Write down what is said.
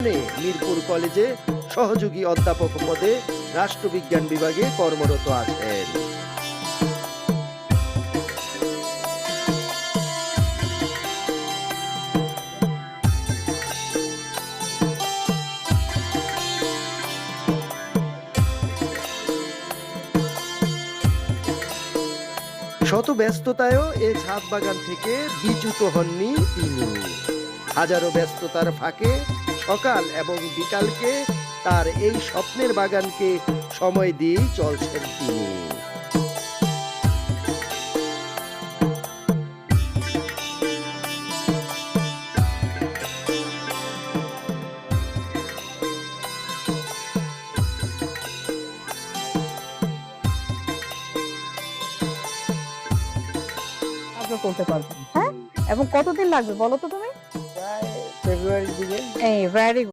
মিরপুর কলেজে সহযোগী অধ্যাপক পদে রাষ্ট্রবিজ্ঞান বিভাগে কর্মরত আছেন। শত ব্যস্ততায়ও এ ছাদ বাগান থেকে বিচ্যুত হননি তিনি। হাজারো ব্যস্ততার ফাঁকে সকাল এবং বিকালকে তার এই স্বপ্নের বাগানকে সময় দিয়েই চলছেন তিনি। কাজও করতে পারবেন, হ্যাঁ? এবং কতদিন লাগবে বলো তো তুমি? প্রায় ফেব্রুয়ারির দিকে। এই ভেরি